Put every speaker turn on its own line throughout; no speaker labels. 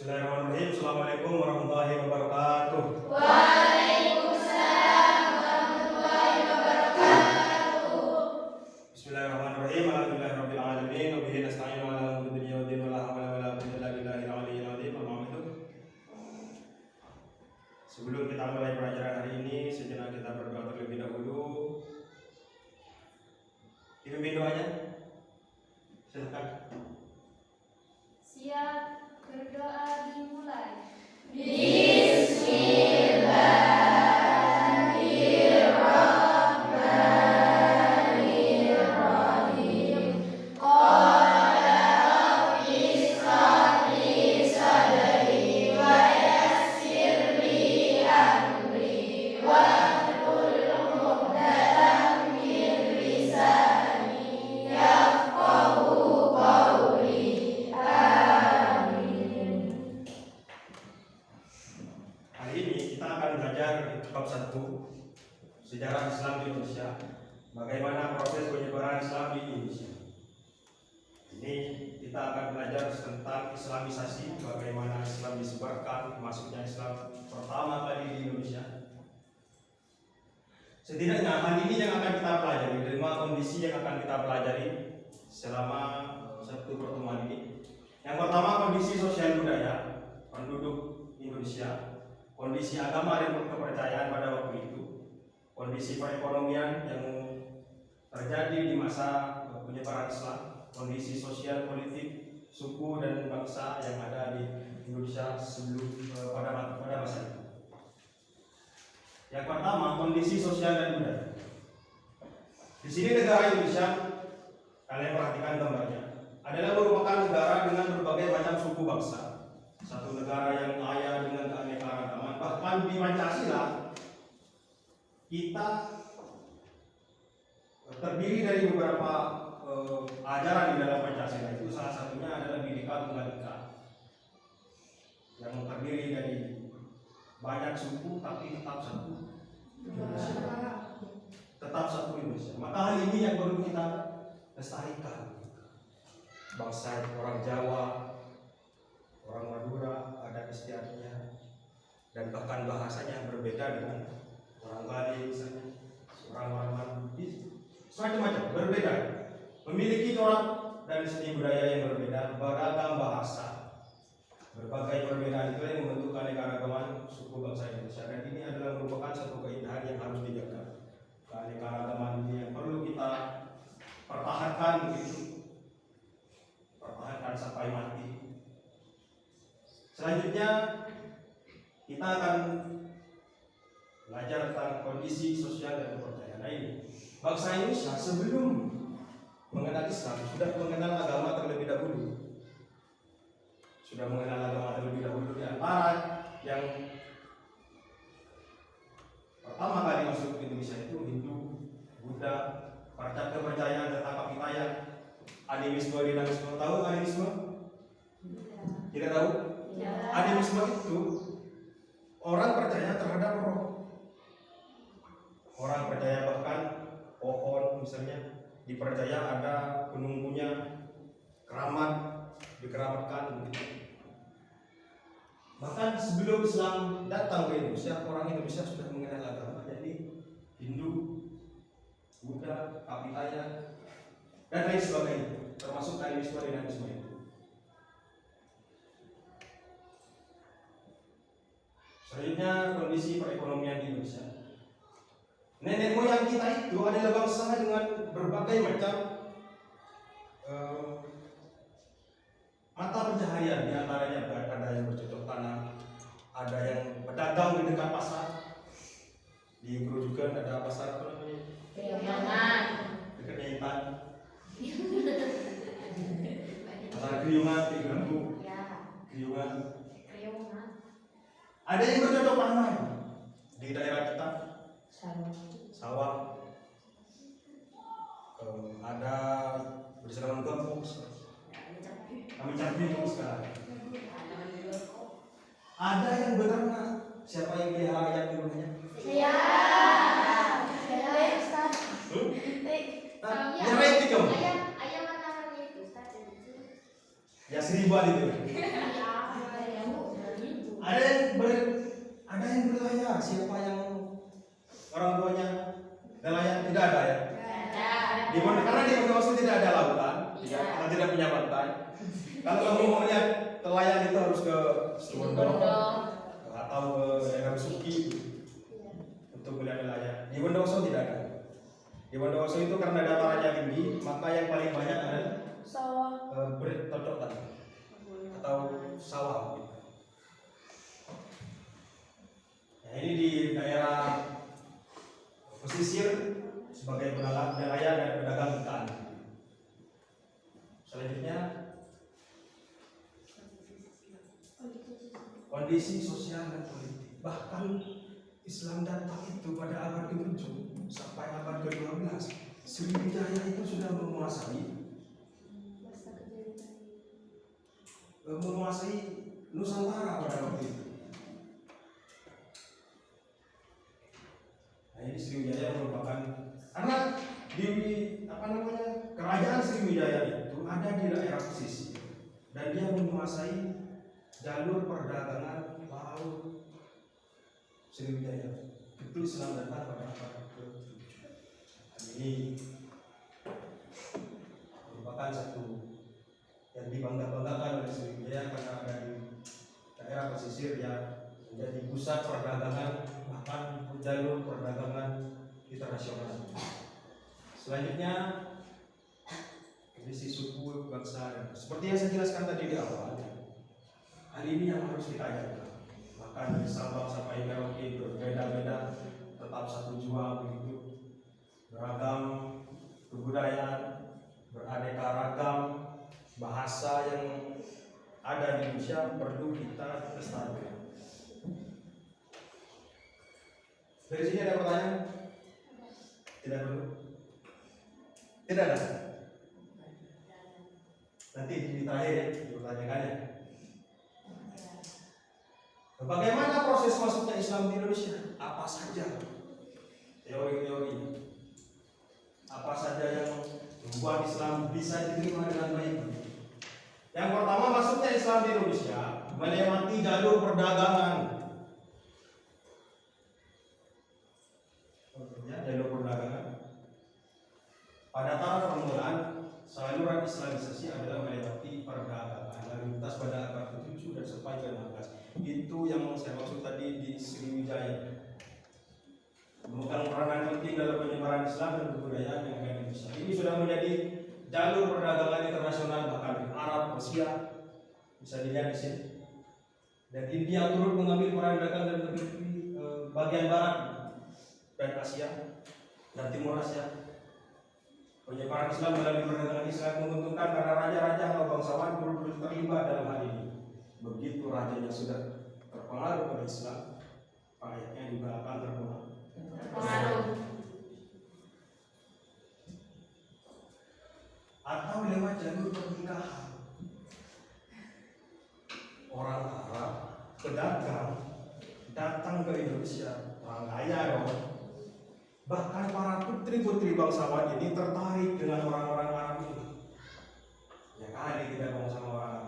Bismillahirrahmanirrahim. Assalamualaikum warahmatullahi wabarakatuh.
Waalaikumsalam warahmatullahi wabarakatuh.
Bismillahirrahmanirrahim. Alhamdulillahirabbil alamin wa bihi nasta'inu ala umuri dunya waddin wa la haula wa la quwwata illa billahil aliyyil azim. Sebelum kita mulai pelajaran hari ini, sejenak kita berdoa terlebih dahulu. Dipimpin doanya. Silakan.
Siap, berdoa dimulai. Bismillahirrahmanirrahim. Qala rabbi ishrah li sadri wa yassir li amri wahlul 'uqdatam min lisani yafqahu qawli.
Hari ini kita akan belajar bab 1 sejarah Islam di Indonesia. Bagaimana proses penyebaran Islam di Indonesia. Ini kita akan belajar tentang Islamisasi, bagaimana Islam disebarkan, masuknya Islam pertama kali di Indonesia. Setidaknya hari ini yang akan kita pelajari, 5 kondisi yang akan kita pelajari selama satu pertemuan ini. Yang pertama, kondisi sosial budaya penduduk Indonesia, kondisi agama dan kepercayaan pada waktu itu, kondisi perekonomian yang terjadi di masa penyebaran Islam, kondisi sosial, politik, suku dan bangsa yang ada di Indonesia sebelum pada masa itu. Yang pertama, kondisi sosial dan budaya. Di sini negara Indonesia, kalian perhatikan gambarnya, adalah merupakan negara dengan berbagai macam suku bangsa. Satu negara yang kaya dengan keanekaragaman. Bahkan di Pancasila kita terdiri dari beberapa ajaran di dalam Pancasila. Itu salah satunya adalah Bhinneka Tunggal Ika, yang terdiri dari banyak suku tapi tetap satu Indonesia. Tetap satu Indonesia. Maka hal ini yang perlu kita lestarikan. Bangsa orang Jawa, orang Madura, adat istiadatnya, dan bahkan bahasanya berbeda dengan orang Bali misalnya, orang Bugis, macam-macam berbeda, memiliki corak dan seni budaya yang berbeda, beragam bahasa, berbagai perbedaan itu yang membentuk keanekaragaman suku bangsa Indonesia. Dan ini adalah merupakan satu keindahan yang harus dijaga. Keanekaragaman ini yang perlu kita pertahankan begitu, pertahankan sampai mati. Selanjutnya kita akan belajar tentang kondisi sosial dan kepercayaan. Nah, ini bangsa Indonesia sebelum mengenal Islam sudah mengenal agama terlebih dahulu. Sudah mengenal agama terlebih dahulu. Di antara yang pertama kali masuk ke Indonesia itu Hindu, Buddha, kepercayaan tentang kapitaya, animisme, dinamisme. Tahu animisme? Tidak tahu? Animisme itu orang percaya terhadap roh. Orang percaya bahkan pohon misalnya dipercaya ada penunggunya, keramat, dikeramatkan begitu. Bahkan sebelum Islam datang ke Indonesia, orang Indonesia sudah mengenal agama, jadi Hindu, Buddha, kapitaya, dan lain sebagainya, termasuk animisme, dinamisme itu. Selanjutnya, kondisi perekonomian di Indonesia. Nenek moyang kita itu adalah bangsa dengan berbagai macam mata pencaharian. Di antaranya ada yang bercocok tanam, ada yang berdagang di dekat pasar. Di Grojogan ada pasar apa namanya?
Kriungan.
Dekatnya Intan. Pasar Kriungan di Gembu. Kriungan. Ada yang bercocok tanam di daerah kita, sawah. Ada berserang gempuk, kami camping sekarang. Ada yang beternak. Siapa yang pelihara ayam di rumahnya?
Saya.
Nyerah itu dong.
Ayam mana namanya itu?
Ya 1000-an itu. Ada yang berlayar. Siapa yang orang tuanya nelayan? Tidak ada ya. Karena di Bondowoso tidak ada lautan, kita tidak punya pantai. Kalau kamu mau lihat nelayan itu harus ke Situbondo atau ke daerah Besuki untuk melihat nelayan. Di Bondowoso tidak ada. Di Bondowoso itu karena datarannya tinggi, maka yang paling banyak adalah bercocok tanam atau sawah. Nah, ini di daerah pesisir sebagai nelayan dan pedagang ikan. Selanjutnya, kondisi sosial dan politik. Bahkan Islam datang itu pada abad ke-7 sampai abad ke-12. Sriwijaya itu sudah menguasai Nusantara pada waktu itu. Nah, ini Sriwijaya merupakan, karena di kerajaan Sriwijaya itu ada di daerah pesisir dan dia menguasai jalur perdagangan laut Sriwijaya. Itu Islam datang pada abad ke-7. Ini merupakan satu yang dibangga-banggakan oleh Sriwijaya karena ada di daerah pesisir yang menjadi pusat perdagangan, bahkan jalur perdagangan internasional. Selanjutnya, kondisi suku, bangsa, dan seperti yang saya jelaskan tadi di awal, hal ini yang harus kita jaga. Bahkan dari Sabang sampai Merauke berbeda-beda, tetap satu jua begitu, beragam kebudayaan, beraneka ragam, bahasa yang ada di Indonesia perlu kita lestarikan. Dari sini ada pertanyaan? Tidak perlu? Tidak ada? Nanti di terakhir ya, dipertanyakannya. Bagaimana proses masuknya Islam di Indonesia? Apa saja teori-teori? Apa saja yang membuat Islam bisa diterima dengan baik? Yang pertama, masuknya Islam di Indonesia melewati jalur perdagangan. Jalur perdagangan. Pada tahap permulaan, saluran Islamisasi adalah melewati perdagangan lalu lintas pada abad ke-7 dan sampai ke-16. Itu yang saya maksud tadi di Sriwijaya. Memegang peranan penting dalam penyebaran Islam dan kebudayaan yang ada di Indonesia. Ini sudah menjadi jalur perdagangan internasional, bahkan di Arab, Persia, bisa dilihat di sini. Dan India turut mengambil peran dagang dan bagian barat dan Asia dan Timur Asia. Penyebaran Islam melalui perdagangan Islam menguntungkan karena raja-raja atau bangsawan turut terlibat dalam hal ini. Begitu rajanya sudah terpengaruh pada Islam, rakyatnya juga akan terpengaruh. Atau lewat jalur pernikahan. Orang Arab, pedagang datang ke Indonesia, orang kaya dong. Bahkan para putri-putri bangsawan ini tertarik dengan orang-orang Arab ini. Ya kali kita ngomong sama orang Arab.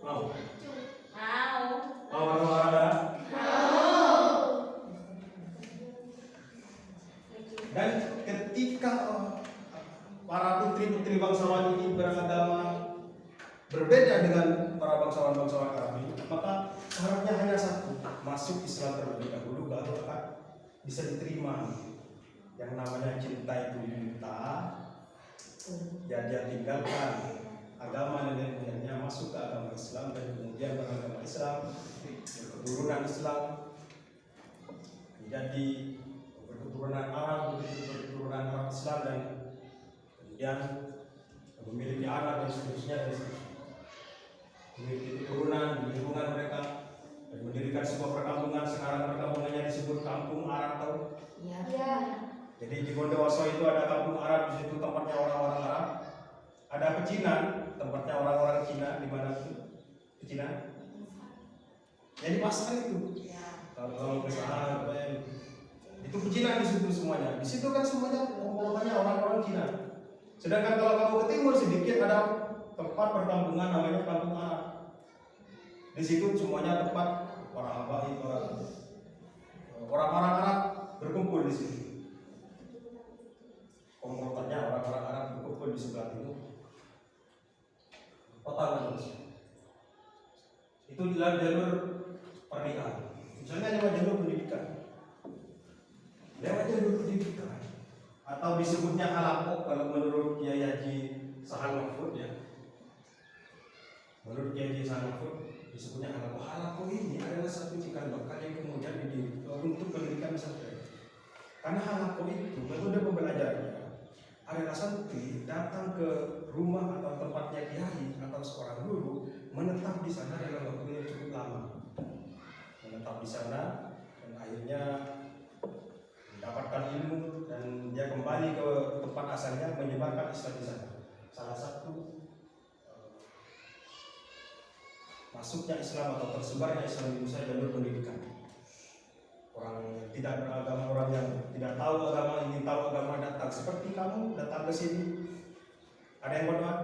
Mau? Mau orang Arab? Dan ketika para putri-putri bangsawan ini beragama berbeda dengan para bangsawan-bangsawan Arab ini, maka syaratnya hanya satu, masuk Islam terlebih dahulu baru akan bisa diterima. Yang namanya cinta itu buta, ya dia tinggalkan agama nenek moyangnya, masuk ke agama Islam dan kemudian beragama Islam, berketurunan Islam, menjadi berketurunan Arab, berketurunan Arab Islam, dan kemudian memiliki anak dan seterusnya, memiliki keturunan di lingkungan mereka dan mendirikan sebuah perkampungan. Sekarang perkampungannya disebut Kampung Arab, tahu?
Ya.
Jadi di Bondowoso itu ada Kampung Arab, di situ tempatnya orang-orang Arab. Ada pecinan, tempatnya orang-orang Cina, di mana itu? Pecinan? Ya di pasar itu. Kalau ke sana itu pecinan di situ semuanya. Di situ kan semuanya komplotannya orang-orang Cina. Sedangkan kalau kamu ke timur sedikit ada tempat perkampungan namanya Kampung Arab. Di situ semuanya tempat orang Habaib, orang-orang Arab berkumpul di situ. Komplotannya orang-orang Arab berkumpul di sebelah timur kota Malaysia. Itu dalam jalur pernikahan. Misalnya lewat jalur pendidikan, atau disebutnya halaqah kalau menurut Kiai Haji Sahal Mahfud ya. Menurut Kiai Haji Sahal Mahfud disebutnya halaqah. Halaqah ini adalah satu cikal bakal yang kemudian didirikan untuk pendidikan pesantren. Karena halaqah itu metode pembelajarannya adalah santri datang ke rumah atau tempatnya kiai atau seorang guru, menetap di sana dalam waktu yang cukup lama, menetap di sana dan akhirnya mendapatkan ilmu dan dia kembali ke tempat asalnya menyebarkan Islam di sana. Salah satu masuknya Islam atau tersebarnya Islam di Indonesia jalur pendidikan. Orang yang tidak beragama, orang yang tidak tahu agama, ingin tahu agama datang seperti kamu datang ke sini. Ada yang berdoa?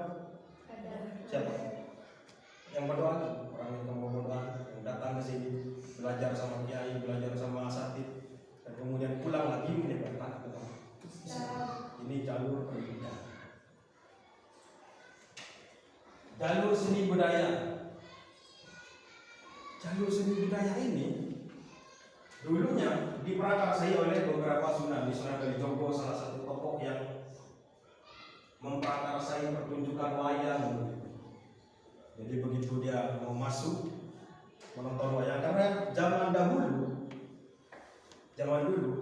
Ada.
Siapa? Yang berdoa? Orang yang mau berdoa, yang datang ke sini belajar sama kiai, belajar sama asatid, dan kemudian pulang lagi menyebarkan agama. Ini jalur pendidikan. Jalur seni budaya. Jalur seni budaya ini dulunya diprakarsai oleh beberapa sunan. Di Sunan Kalijogo salah satu tokoh yang memprakarsai pertunjukan wayang. Jadi begitu dia mau masuk menonton wayang, karena zaman dulu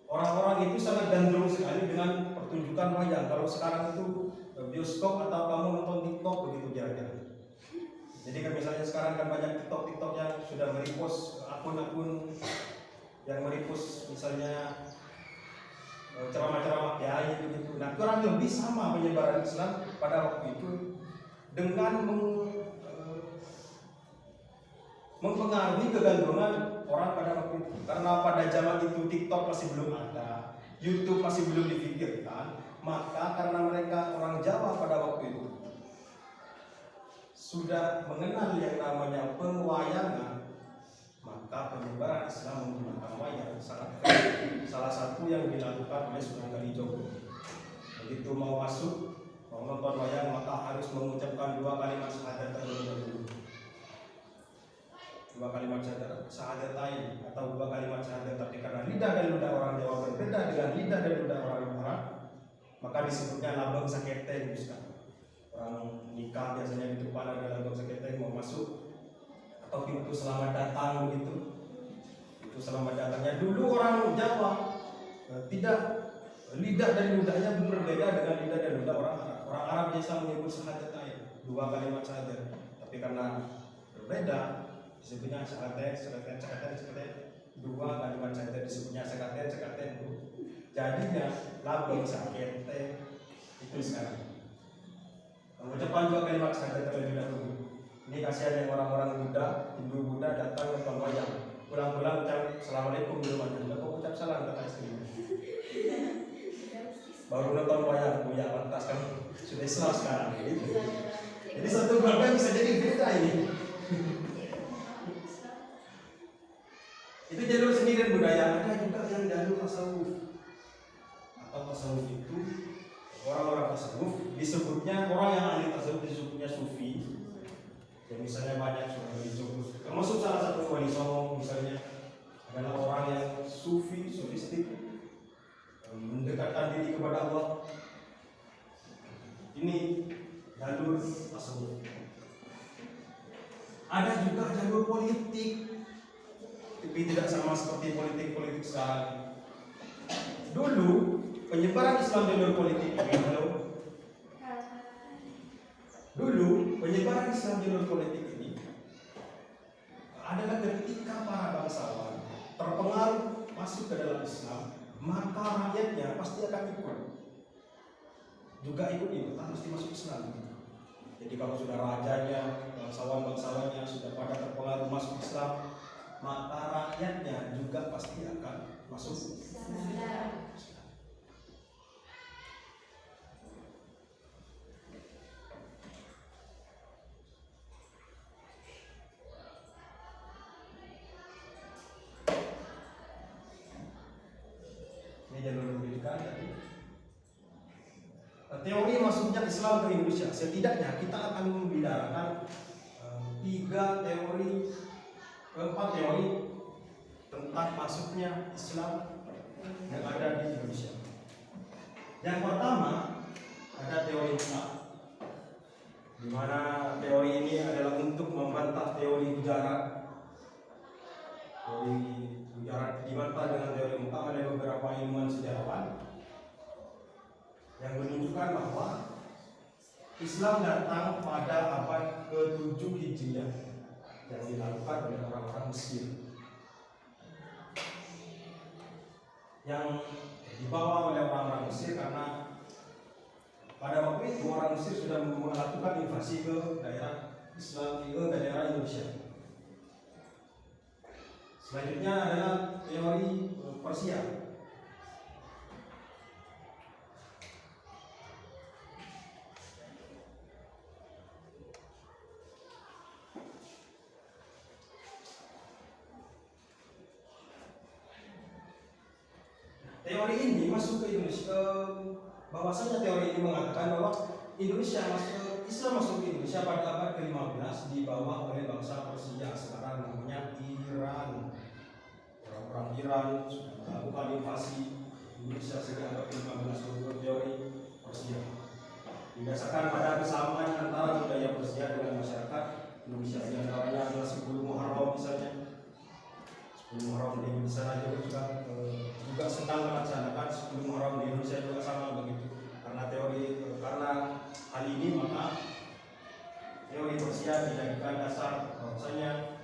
orang-orang itu sangat gandrung sekali dengan pertunjukan wayang. Kalau sekarang itu bioskop atau kamu nonton TikTok begitu jarang. Jadi kan misalnya sekarang kan banyak TikTok yang sudah merepost akun-akun yang merepost misalnya ceramah-ceramah kiai begitu. Nah, kurang lebih sama penyebaran Islam pada waktu itu dengan mempengaruhi kegandrungan orang pada waktu itu. Karena pada zaman itu TikTok masih belum ada, YouTube masih belum dipikirkan, maka karena mereka orang Jawa pada waktu itu sudah mengenal yang namanya pewayangan, maka penyebaran Islam menggunakan wayang sangat kecil. Salah satu yang dilakukan oleh Sunan Kalijogo. Begitu mau masuk, mau nonton wayang, maka harus mengucapkan 2 kalimat syahadat terlebih dahulu. 2 kalimat syahadatain atau 2 kalimat syahadat. Tapi karena lidah dan lidah orang Jawa berbeda dengan lidah dan lidah orang Arab, maka disebutnya labang sakete. Orang nikah biasanya di depan ada labang sakete, mau masuk atau pintu selamat datang begitu. Itu selamat datangnya dulu orang Jawa tidak, lidah dan lidahnya berbeda dengan lidah dan lidah orang Arab. Orang Arab biasa menyebut syahadatain 2 kalimat syahadat, tapi karena berbeda disebutnya syahadat. 2 kalimat syahadat disebutnya sekaten. Jadinya labang sakete itu sekarang. Mengucapkan 2 kalimat syahadat terlebih dahulu. Ini kasihan yang orang-orang Buddha, Hindu Buddha datang nonton wayang, pulang-pulang ucap assalamualaikum di rumahnya, tidak kok ucap salam kata istrinya. Baru nonton wayang, ya pantas kan sudah Islam sekarang. Gitu. Jadi satu keluarga bisa jadi beda ini. Itu jalur seni dan budaya. Ada juga yang jalur tasawuf. Atau tasawuf itu orang-orang tasawuf disebutnya, orang yang ahli tasawuf disebutnya sufi. Ya misalnya banyak Sunan Kalijogo, termasuk salah satu Wali Songo misalnya adalah orang yang sufistik, mendekatkan diri kepada Allah. Ini jalur tasawuf. Ada juga jalur politik, tapi tidak sama seperti politik sekarang. Dulu penyebaran Islam jalur politik ini, dulu penyebaran Islam jalur politik ini adalah ketika para bangsawan terpengaruh masuk ke dalam Islam, maka rakyatnya pasti akan ikut mesti masuk Islam. Jadi kalau sudah rajanya, bangsawan-bangsawannya sudah pada terpengaruh masuk Islam, maka rakyatnya juga pasti akan masuk Islam. Islam ke Indonesia, setidaknya kita akan membicarakan 4 teori tentang masuknya Islam yang ada di Indonesia. Yang pertama ada teori mutlak, di mana teori ini adalah untuk membantah teori mujarad. Teori mujarad dibantah dengan teori mutlak oleh beberapa ilmuwan sejarawan yang menunjukkan bahwa Islam datang pada abad ke-7 Hijriah yang dilakukan oleh orang-orang Mesir, yang dibawa oleh orang-orang Mesir karena pada waktu itu orang Mesir sudah melakukan invasi ke daerah Islam, ke daerah Indonesia. Selanjutnya adalah teori Persia. Teori ini masuk ke Indonesia, bahwasanya teori ini mengatakan bahwa Islam masuk ke Indonesia pada abad ke-15 dibawa oleh bangsa Persia, sekarang namanya Iran. Orang-orang Iran sudah melakukan invasi Indonesia sejak abad ke-15 menurut teori Persia. Didasarkan pada kesamaan antara budaya Persia dengan masyarakat Indonesia, di antaranya adalah 10 Muharram misalnya. 10 Muharram di Indonesia juga sedang melaksanakan 10 Muharram di Indonesia juga sama begitu. Karena hal ini maka teori Persia dijadikan dasar bahwasanya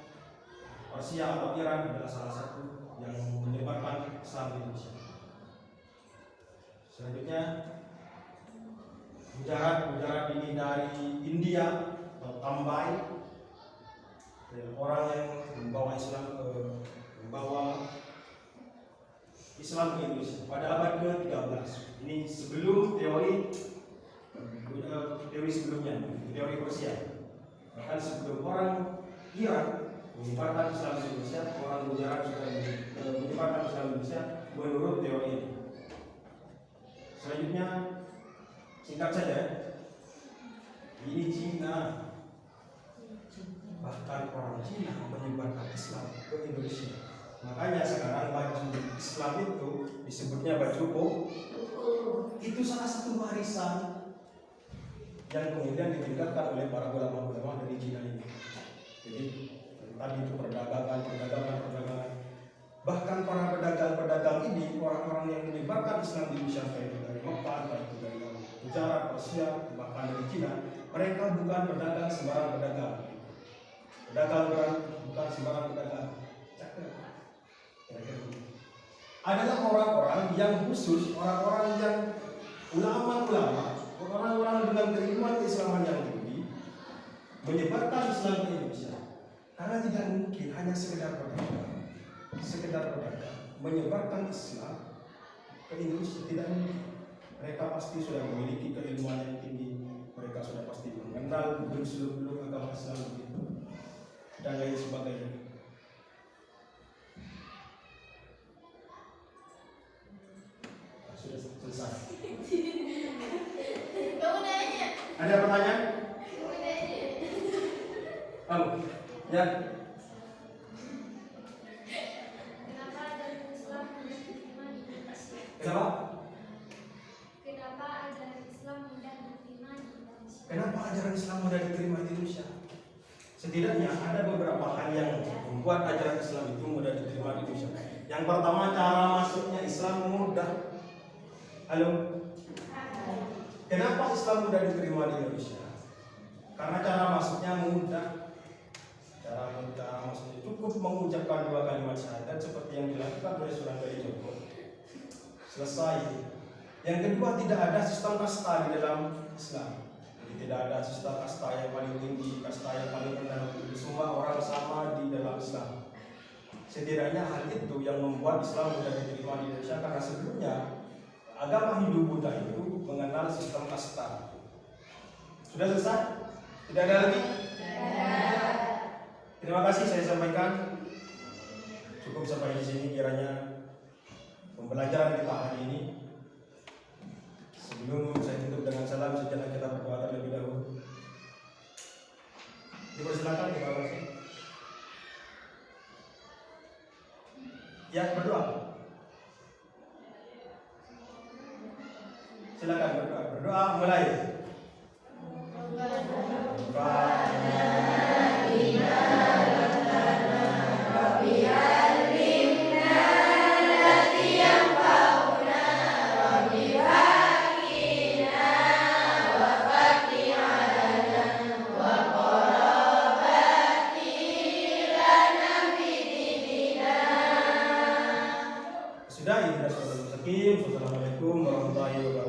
Persia atau Iran adalah salah satu yang menyebarkan Islam di Indonesia. Selanjutnya mujarad ini dari India atau Tambai, orang yang membawa Islam ke Indonesia pada abad ke-13. Ini sebelum teori sebelumnya, teori Persia. Bahkan sebelum orang Iran menyebarkan Islam di Indonesia, orang mujarad sudah menyebarkan Islam di Indonesia menurut teori ini. Selanjutnya, singkat saja, ini Cina. Bahkan orang Cina menyebarkan Islam ke Indonesia. Makanya sekarang baju Islam itu disebutnya baju koko. Itu salah satu warisan yang kemudian ditinggalkan oleh para ulama-ulama dari Cina ini. Jadi tadi itu perdagangan. Bahkan para pedagang ini, orang-orang yang menyebarkan Islam di Indonesia, baik dari Mekah, baik dari Gujarat, Persia, bahkan dari Cina, mereka bukan pedagang sembarang pedagang. Bukan sembarang pedagang. Adalah orang-orang yang khusus, orang-orang yang ulama-ulama, orang-orang dengan keilmuan keislaman yang tinggi, menyebarkan Islam di Indonesia. Karena tidak mungkin hanya sekedar pedagang menyebarkan Islam ke Indonesia, tidak mungkin. Mereka pasti sudah memiliki keilmuan yang tinggi, mereka sudah pasti mengenal belum agama Islam begitu dan lain sebagainya. Sudah selesai. Ada pertanyaan? Kamu? Ya.
Kenapa ajaran Islam mudah diterima di Indonesia?
Kenapa?
Kenapa ajaran Islam mudah diterima di Indonesia?
Kenapa ajaran Islam mudah diterima di Indonesia? Setidaknya ada beberapa hal yang membuat ajaran Islam itu mudah diterima di Indonesia. Yang pertama, cara masuknya Islam mudah. Halo? Kenapa Islam mudah diterima di Indonesia? Karena cara masuknya mudah. Cara masuknya cukup mengucapkan 2 kalimat syahadat seperti yang dilakukan oleh Sunan Kali Jogo. Selesai. Yang kedua, tidak ada sistem kasta di dalam Islam. Jadi tidak ada sistem kasta yang paling tinggi, kasta yang paling rendah. Semua orang sama di dalam Islam. Setidaknya hal itu yang membuat Islam mudah diterima di Indonesia, karena sebelumnya agama Hindu-Buddha itu mengenal sistem kasta. Sudah selesai? Tidak ada lagi? Terima kasih saya sampaikan. Cukup sampai di sini kiranya pembelajaran kita hari ini. Sebelum saya tutup dengan salam, sejenak kita berdoa terlebih dahulu. Dipersilakan di bawah sini. Ya, berdoa. Silakan berdoa. Berdoa mulai. Sudah, ini Assalamualaikum warahmatullahi wabarakatuh.